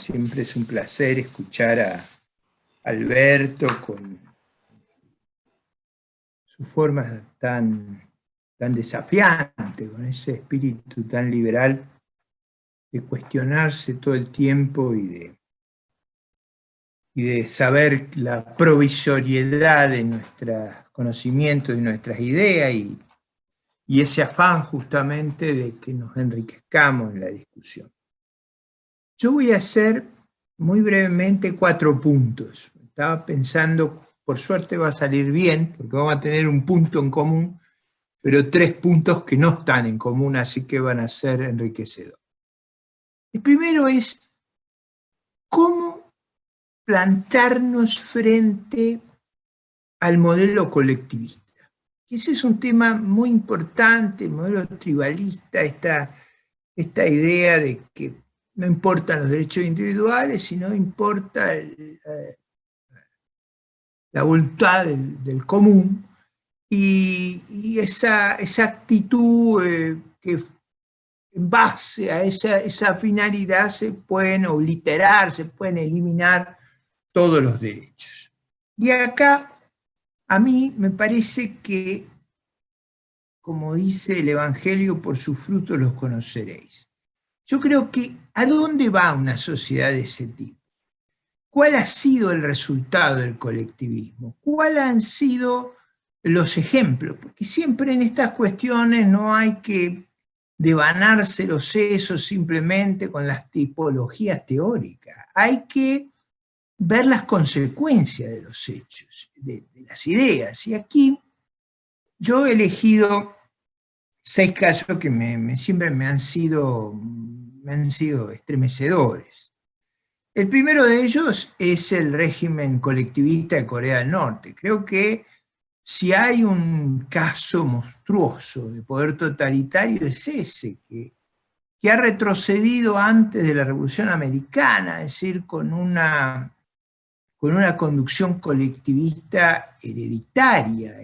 Siempre es un placer escuchar a Alberto con su forma tan desafiante, con ese espíritu tan liberal de cuestionarse todo el tiempo y de saber la provisoriedad de nuestros conocimientos y nuestras ideas y ese afán justamente de que nos enriquezcamos en la discusión. Yo voy a hacer muy brevemente 4 puntos. Estaba pensando, por suerte va a salir bien, porque vamos a tener un punto en común, pero 3 puntos que no están en común, así que van a ser enriquecedores. El primero es cómo plantarnos frente al modelo colectivista. Ese es un tema muy importante, el modelo tribalista, esta idea de que no importan los derechos individuales, sino importa la voluntad del común, y esa actitud que en base a esa finalidad se pueden obliterar, se pueden eliminar todos los derechos. Y acá a mí me parece que, como dice el Evangelio, por sus frutos los conoceréis. Yo creo que ¿a dónde va una sociedad de ese tipo? ¿Cuál ha sido el resultado del colectivismo? ¿Cuáles han sido los ejemplos? Porque siempre en estas cuestiones no hay que devanarse los sesos simplemente con las tipologías teóricas. Hay que ver las consecuencias de los hechos, de las ideas. Y aquí yo he elegido 6 casos que siempre me han sido estremecedores. El primero de ellos es el régimen colectivista de Corea del Norte. Creo que si hay un caso monstruoso de poder totalitario es ese, que ha retrocedido antes de la Revolución Americana, es decir, con una conducción colectivista hereditaria,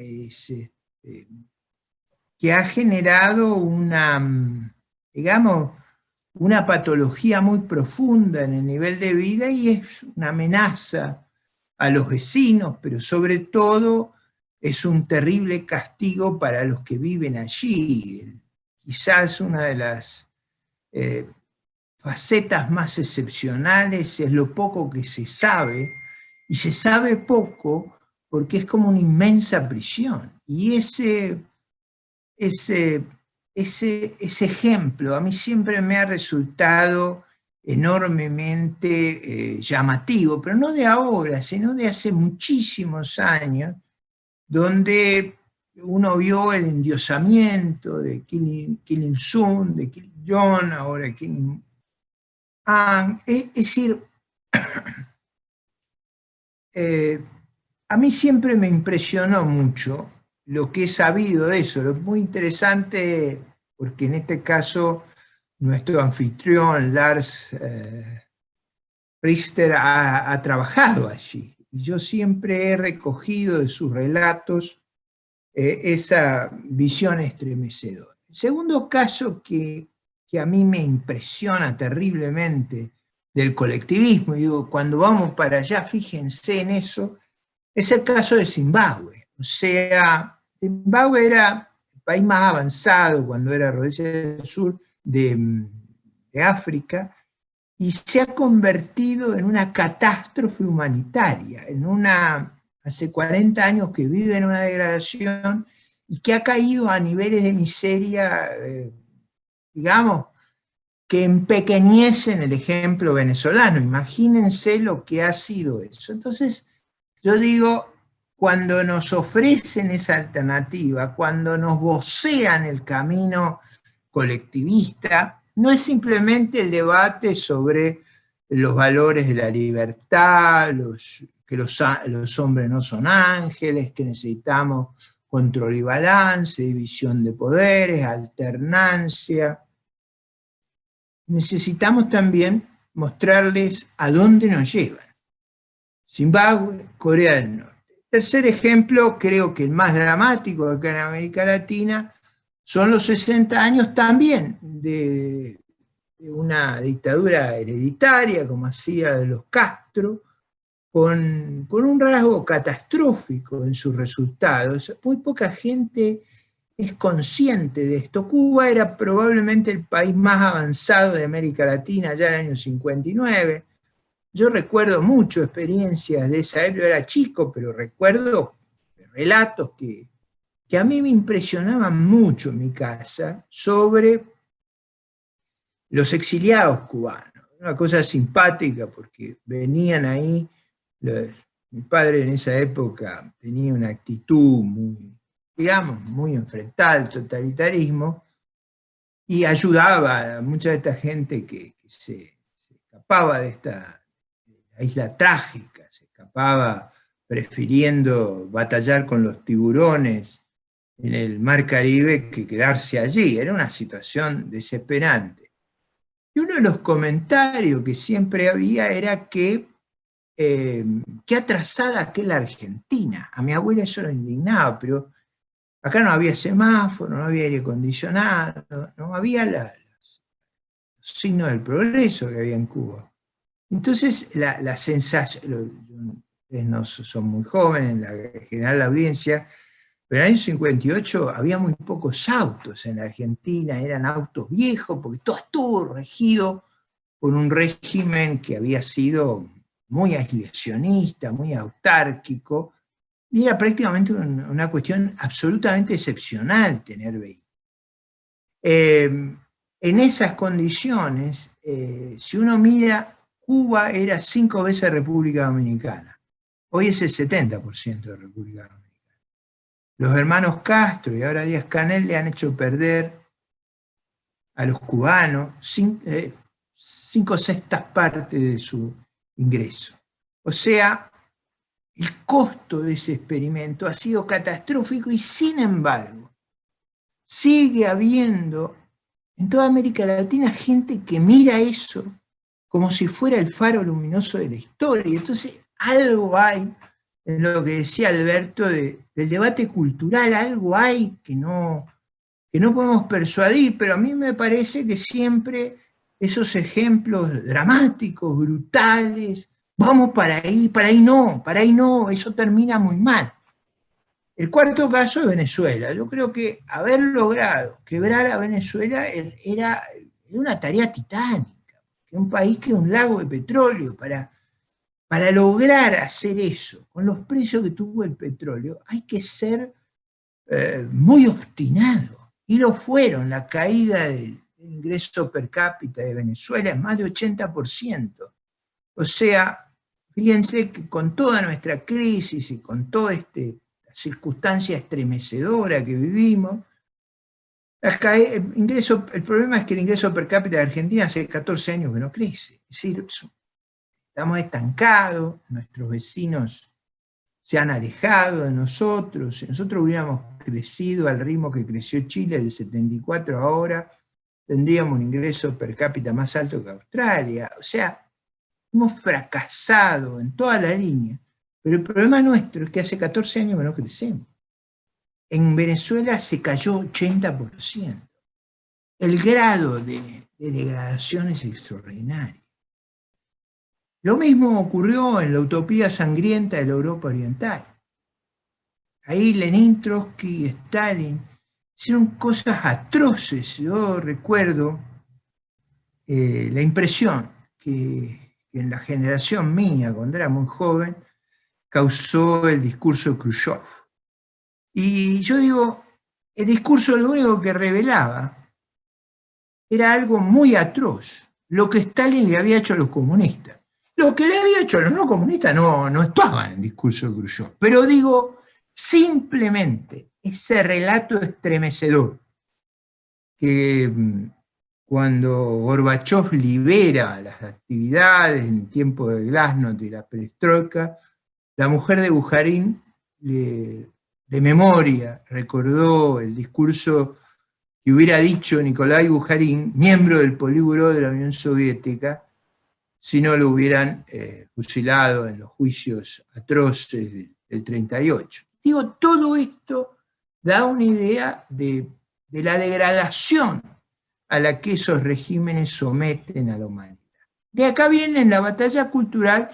que ha generado una patología muy profunda en el nivel de vida y es una amenaza a los vecinos, pero sobre todo es un terrible castigo para los que viven allí. Quizás una de las facetas más excepcionales es lo poco que se sabe, y se sabe poco porque es como una inmensa prisión. Y ese ejemplo a mí siempre me ha resultado enormemente llamativo, pero no de ahora, sino de hace muchísimos años, donde uno vio el endiosamiento de Kim Il-sung, de Kim Jong, ahora Kim Ang. Es decir, a mí siempre me impresionó mucho lo que he sabido de eso. Lo muy interesante, porque en este caso nuestro anfitrión, Lars Richter, ha trabajado allí. Y yo siempre he recogido de sus relatos esa visión estremecedora. El segundo caso que a mí me impresiona terriblemente del colectivismo, y digo, cuando vamos para allá, fíjense en eso, es el caso de Zimbabue. O sea, Zimbabue era el país más avanzado cuando era Rodesia del Sur de África, y se ha convertido en una catástrofe humanitaria, hace 40 años que vive en una degradación y que ha caído a niveles de miseria, digamos, que empequeñecen el ejemplo venezolano. Imagínense lo que ha sido eso. Entonces, yo digo, cuando nos ofrecen esa alternativa, cuando nos vocean el camino colectivista, no es simplemente el debate sobre los valores de la libertad, que los hombres no son ángeles, que necesitamos control y balance, división de poderes, alternancia. Necesitamos también mostrarles a dónde nos llevan. Zimbabue, Corea del Norte. Tercer ejemplo, creo que el más dramático acá en América Latina, son los 60 años también de una dictadura hereditaria, como hacía de los Castro, con un rasgo catastrófico en sus resultados. Muy poca gente es consciente de esto. Cuba era probablemente el país más avanzado de América Latina ya en el año 59. Yo recuerdo mucho experiencias de esa época, era chico, pero recuerdo relatos que a mí me impresionaban mucho en mi casa sobre los exiliados cubanos. Una cosa simpática porque venían ahí, mi padre en esa época tenía una actitud muy, digamos, muy enfrentada al totalitarismo y ayudaba a mucha de esta gente que se escapaba de esta isla trágica, se escapaba prefiriendo batallar con los tiburones en el Mar Caribe que quedarse allí. Era una situación desesperante. Y uno de los comentarios que siempre había era que qué atrasada que la Argentina. A mi abuela eso lo indignaba, pero acá no había semáforo, no había aire acondicionado, no había los signos del progreso que había en Cuba. Entonces, la sensación, ustedes no son muy jóvenes, en general la audiencia, pero en el año 58 había muy pocos autos en la Argentina, eran autos viejos, porque todo estuvo regido por un régimen que había sido muy aislacionista, muy autárquico, y era prácticamente una cuestión absolutamente excepcional tener vehículos. En esas condiciones, si uno mira, Cuba era 5 veces República Dominicana. Hoy es el 70% de República Dominicana. Los hermanos Castro y ahora Díaz-Canel le han hecho perder a los cubanos 5/6 partes de su ingreso. O sea, el costo de ese experimento ha sido catastrófico y sin embargo sigue habiendo en toda América Latina gente que mira eso como si fuera el faro luminoso de la historia. Entonces algo hay en lo que decía Alberto del debate cultural, algo hay que no podemos persuadir, pero a mí me parece que siempre esos ejemplos dramáticos, brutales, vamos para ahí no, eso termina muy mal. El cuarto caso es Venezuela. Yo creo que haber logrado quebrar a Venezuela era una tarea titánica, que un país que es un lago de petróleo, para lograr hacer eso, con los precios que tuvo el petróleo, hay que ser muy obstinado. Y lo fueron. La caída del ingreso per cápita de Venezuela es más de 80%. O sea, fíjense que con toda nuestra crisis y con toda esta circunstancia estremecedora que vivimos, el problema es que el ingreso per cápita de Argentina hace 14 años que no crece. Es decir, estamos estancados, nuestros vecinos se han alejado de nosotros. Si nosotros hubiéramos crecido al ritmo que creció Chile del 74 ahora, tendríamos un ingreso per cápita más alto que Australia. O sea, hemos fracasado en toda la línea. Pero el problema nuestro es que hace 14 años que no crecemos. En Venezuela se cayó 80%. El grado de degradación es extraordinario. Lo mismo ocurrió en la utopía sangrienta de la Europa Oriental. Ahí Lenin, Trotsky y Stalin hicieron cosas atroces. Yo recuerdo la impresión que en la generación mía, cuando era muy joven, causó el discurso de Khrushchev. Y yo digo, el discurso lo único que revelaba era algo muy atroz, lo que Stalin le había hecho a los comunistas. Lo que le había hecho a los no comunistas no estaba en el discurso de Khrushchev. Pero digo, simplemente ese relato estremecedor que cuando Gorbachev libera las actividades en el tiempo de Glasnost y la perestroika, la mujer de Bujarin, de memoria, recordó el discurso que hubiera dicho Nikolai Bujarin, miembro del Politburó de la Unión Soviética, si no lo hubieran fusilado en los juicios atroces del 38. Digo, todo esto da una idea de la degradación a la que esos regímenes someten a la humanidad. De acá viene en la batalla cultural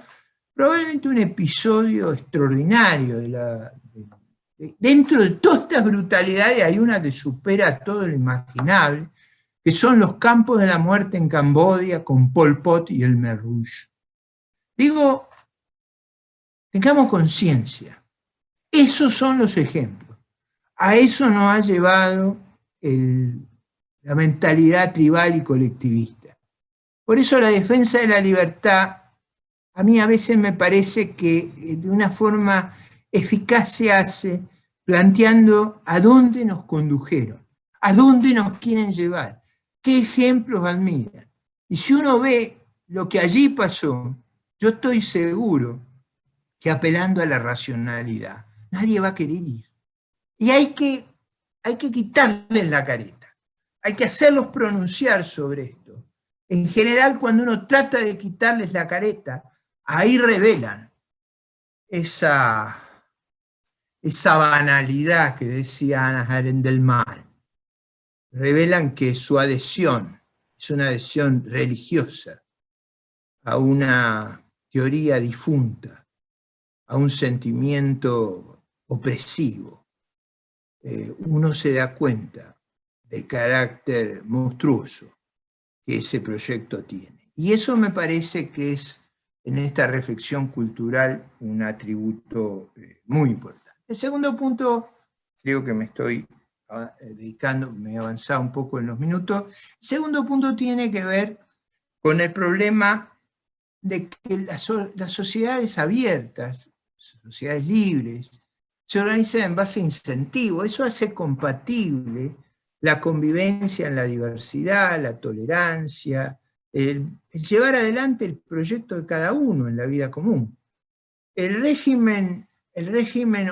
probablemente un episodio extraordinario dentro de todas estas brutalidades hay una que supera todo lo imaginable, que son los campos de la muerte en Camboya con Pol Pot y el Khmer Rouge. Digo, tengamos conciencia, esos son los ejemplos. A eso nos ha llevado la mentalidad tribal y colectivista. Por eso la defensa de la libertad, a mí a veces me parece que de una forma eficaz se hace planteando a dónde nos condujeron, a dónde nos quieren llevar, qué ejemplos admiran. Y si uno ve lo que allí pasó, yo estoy seguro que apelando a la racionalidad, nadie va a querer ir. Y hay que quitarles la careta, hay que hacerlos pronunciar sobre esto. En general, cuando uno trata de quitarles la careta, ahí revelan esa banalidad que decía Hannah Arendt del mal. Revelan que su adhesión es una adhesión religiosa a una teoría difunta, a un sentimiento opresivo. Uno se da cuenta del carácter monstruoso que ese proyecto tiene. Y eso me parece que es, en esta reflexión cultural, un atributo muy importante. El segundo punto, creo que me estoy dedicando, me he avanzado un poco en los minutos. El segundo punto tiene que ver con el problema de que las sociedades abiertas, sociedades libres, se organizan en base a incentivos. Eso hace compatible la convivencia en la diversidad, la tolerancia, el llevar adelante el proyecto de cada uno en la vida común. El régimen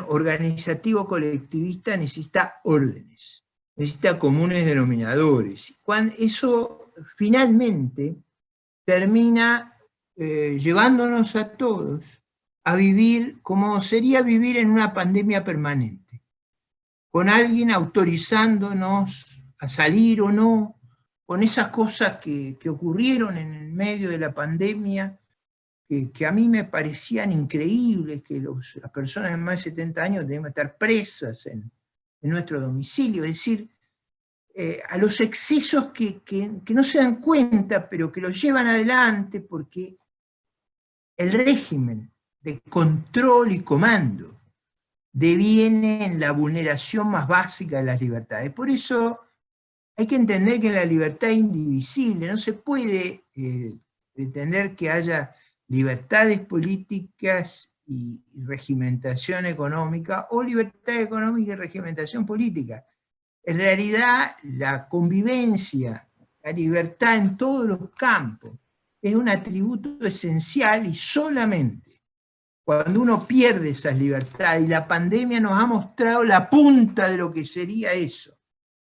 organizativo colectivista necesita órdenes, necesita comunes denominadores. Eso finalmente termina llevándonos a todos a vivir como sería vivir en una pandemia permanente, con alguien autorizándonos a salir o no, con esas cosas que ocurrieron en el medio de la pandemia, que a mí me parecían increíbles, que las personas de más de 70 años deben estar presas en nuestro domicilio, es decir, a los excesos que no se dan cuenta, pero que los llevan adelante porque el régimen de control y comando deviene en la vulneración más básica de las libertades. Por eso hay que entender que la libertad es indivisible, no se puede pretender que haya libertades políticas y regimentación económica, o libertad económica y regimentación política. En realidad, la convivencia, la libertad en todos los campos, es un atributo esencial y solamente cuando uno pierde esas libertades, y la pandemia nos ha mostrado la punta de lo que sería eso,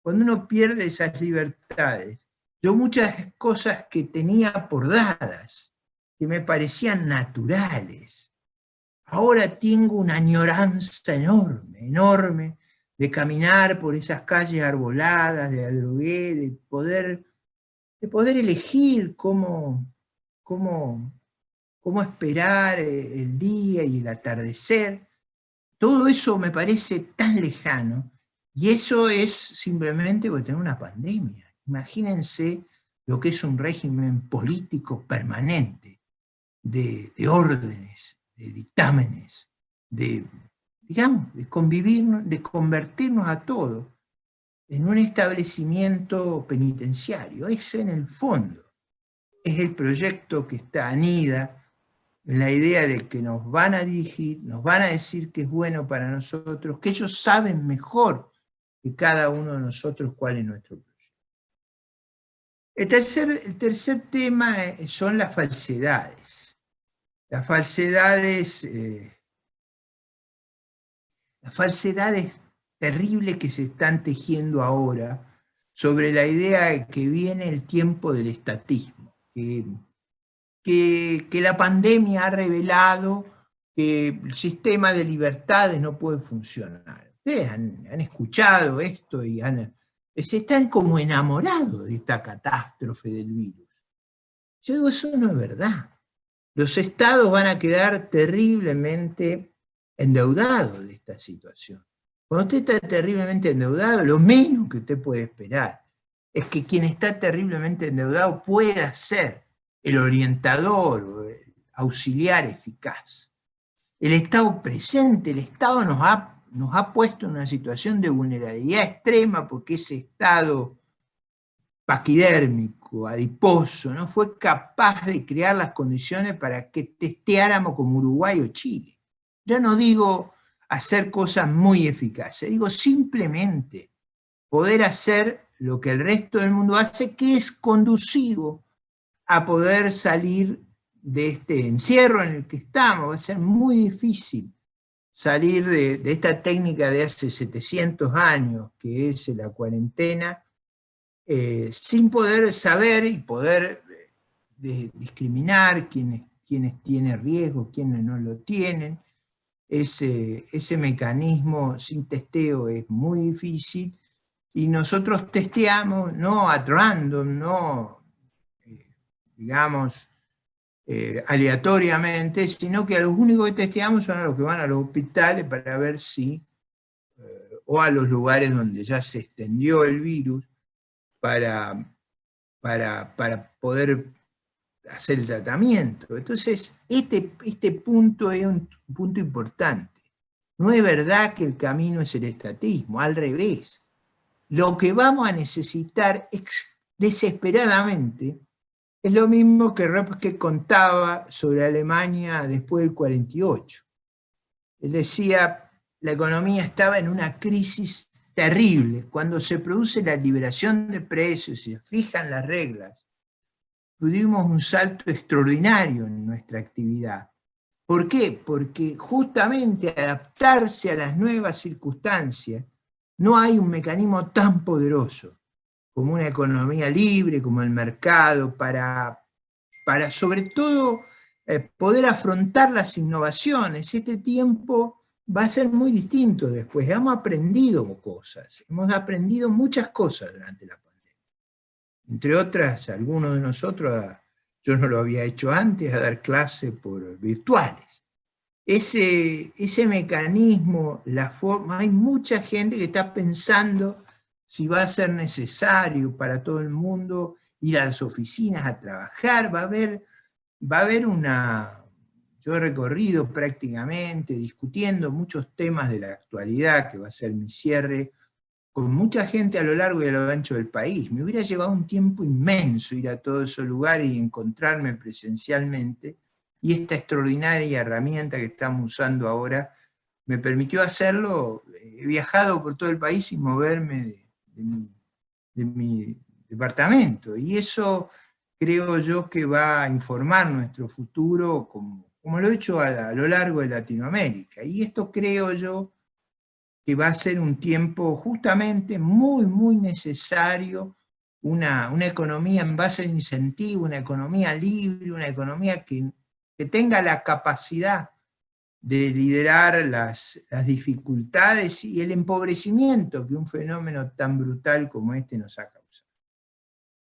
cuando uno pierde esas libertades, yo muchas cosas que tenía por dadas, que me parecían naturales, ahora tengo una añoranza enorme, enorme, de caminar por esas calles arboladas de Adrogué, de poder elegir cómo esperar el día y el atardecer. Todo eso me parece tan lejano, y eso es simplemente por tener una pandemia. Imagínense lo que es un régimen político permanente, de órdenes, de dictámenes, de convivirnos, de convertirnos a todos en un establecimiento penitenciario. Ese en el fondo es el proyecto que anida en la idea de que nos van a dirigir, nos van a decir que es bueno para nosotros, que ellos saben mejor que cada uno de nosotros cuál es nuestro proyecto. El tercer tema son las falsedades. Las falsedades terribles que se están tejiendo ahora sobre la idea de que viene el tiempo del estatismo, que la pandemia ha revelado que el sistema de libertades no puede funcionar. Ustedes han escuchado esto y han están como enamorados de esta catástrofe del virus. Yo digo, eso no es verdad. Los estados van a quedar terriblemente endeudados de esta situación. Cuando usted está terriblemente endeudado, lo menos que usted puede esperar es que quien está terriblemente endeudado pueda ser el orientador o el auxiliar eficaz. El Estado presente, el Estado nos ha puesto en una situación de vulnerabilidad extrema porque ese Estado paquidérmico, adiposo, no fue capaz de crear las condiciones para que testeáramos como Uruguay o Chile. Ya no digo hacer cosas muy eficaces, digo simplemente poder hacer lo que el resto del mundo hace, que es conducivo a poder salir de este encierro en el que estamos. Va a ser muy difícil salir de esta técnica de hace 700 años, que es la cuarentena, sin poder saber y poder discriminar quiénes tienen riesgo, quiénes no lo tienen. Ese mecanismo sin testeo es muy difícil, y nosotros testeamos no at random, no digamos aleatoriamente, sino que a los únicos que testeamos son a los que van a los hospitales para ver si, o a los lugares donde ya se extendió el virus, para poder hacer el tratamiento. Entonces, este punto es un punto importante. No es verdad que el camino es el estatismo, al revés. Lo que vamos a necesitar desesperadamente es lo mismo que Röpke contaba sobre Alemania después del 48. Él decía, la economía estaba en una crisis terrible. Cuando se produce la liberación de precios y se fijan las reglas, tuvimos un salto extraordinario en nuestra actividad. ¿Por qué? Porque justamente adaptarse a las nuevas circunstancias, no hay un mecanismo tan poderoso como una economía libre, como el mercado, para sobre todo poder afrontar las innovaciones. Este tiempo va a ser muy distinto después. Hemos aprendido cosas, hemos aprendido muchas cosas durante la pandemia. Entre otras, algunos de nosotros, yo no lo había hecho antes, a dar clases por virtuales. Ese mecanismo, la forma, hay mucha gente que está pensando si va a ser necesario para todo el mundo ir a las oficinas a trabajar. Va a haber yo he recorrido prácticamente discutiendo muchos temas de la actualidad, que va a ser mi cierre, con mucha gente a lo largo y a lo ancho del país. Me hubiera llevado un tiempo inmenso ir a todos esos lugares y encontrarme presencialmente, y esta extraordinaria herramienta que estamos usando ahora me permitió hacerlo. He viajado por todo el país sin moverme de mi departamento, y eso creo yo que va a informar nuestro futuro, como lo he hecho a lo largo de Latinoamérica. Y esto creo yo que va a ser un tiempo justamente muy, muy necesario, una economía en base al incentivo, una economía libre, una economía que tenga la capacidad de liderar las dificultades y el empobrecimiento que un fenómeno tan brutal como este nos ha causado.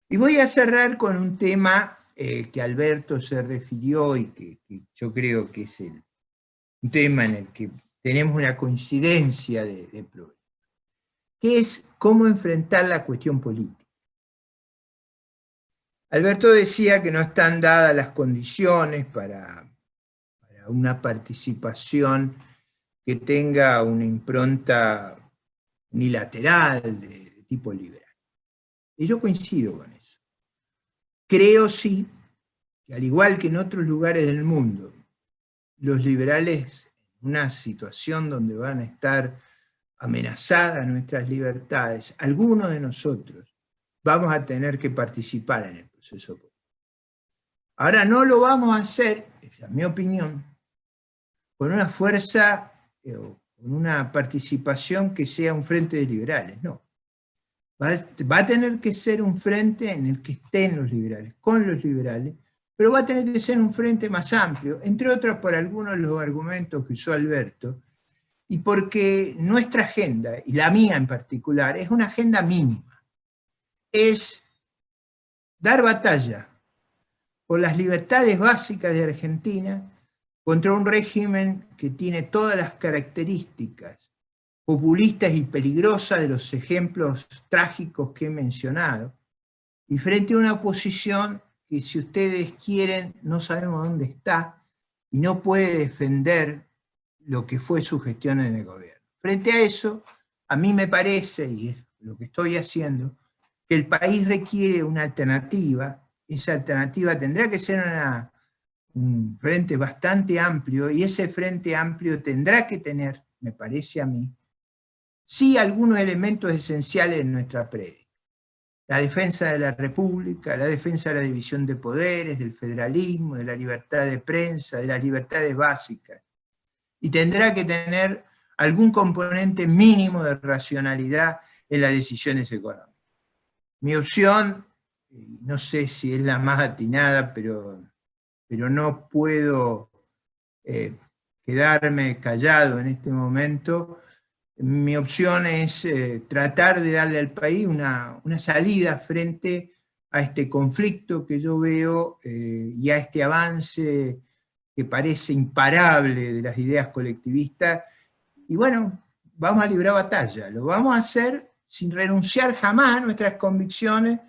Y voy a cerrar con un tema que Alberto se refirió y que yo creo que es un tema en el que tenemos una coincidencia de problemas, que es cómo enfrentar la cuestión política. Alberto decía que no están dadas las condiciones para una participación que tenga una impronta unilateral de tipo liberal. Y yo coincido con eso. Creo sí que, al igual que en otros lugares del mundo, los liberales, en una situación donde van a estar amenazadas nuestras libertades, algunos de nosotros vamos a tener que participar en el proceso político. Ahora, no lo vamos a hacer, en mi opinión, con una fuerza o con una participación que sea un frente de liberales, no. Va a tener que ser un frente en el que estén los liberales, con los liberales, pero va a tener que ser un frente más amplio, entre otros por algunos de los argumentos que usó Alberto, y porque nuestra agenda, y la mía en particular, es una agenda mínima. es dar batalla por las libertades básicas de Argentina contra un régimen que tiene todas las características populistas y peligrosas de los ejemplos trágicos que he mencionado, y frente a una oposición que, si ustedes quieren, no sabemos dónde está y no puede defender lo que fue su gestión en el gobierno. Frente a eso, a mí me parece, y es lo que estoy haciendo, que el país requiere una alternativa. Esa alternativa tendrá que ser un frente bastante amplio, y ese frente amplio tendrá que tener, me parece a mí, sí algunos elementos esenciales en nuestra prédica. La defensa de la República, la defensa de la división de poderes, del federalismo, de la libertad de prensa, de las libertades básicas. Y tendrá que tener algún componente mínimo de racionalidad en las decisiones económicas. Mi opción, no sé si es la más atinada, pero no puedo quedarme callado en este momento. Mi opción es tratar de darle al país una salida frente a este conflicto que yo veo y a este avance que parece imparable de las ideas colectivistas. Y bueno, vamos a librar batalla. Lo vamos a hacer sin renunciar jamás a nuestras convicciones,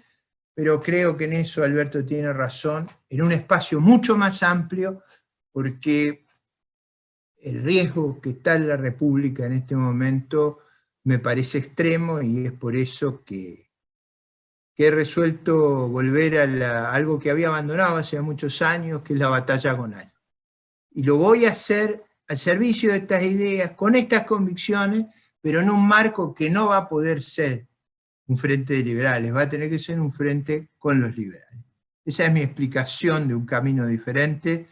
pero creo que en eso Alberto tiene razón, en un espacio mucho más amplio, porque el riesgo que está en la República en este momento me parece extremo, y es por eso que he resuelto volver a algo que había abandonado hace muchos años, que es la batalla con algo. Y lo voy a hacer al servicio de estas ideas, con estas convicciones, pero en un marco que no va a poder ser un frente de liberales, va a tener que ser un frente con los liberales. Esa es mi explicación de un camino diferente,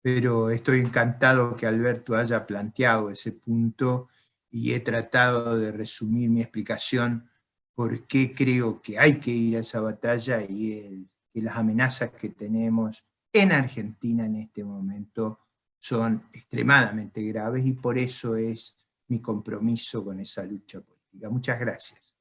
pero estoy encantado que Alberto haya planteado ese punto, y he tratado de resumir mi explicación por qué creo que hay que ir a esa batalla, y que las amenazas que tenemos en Argentina en este momento son extremadamente graves, y por eso es mi compromiso con esa lucha política. Muchas gracias.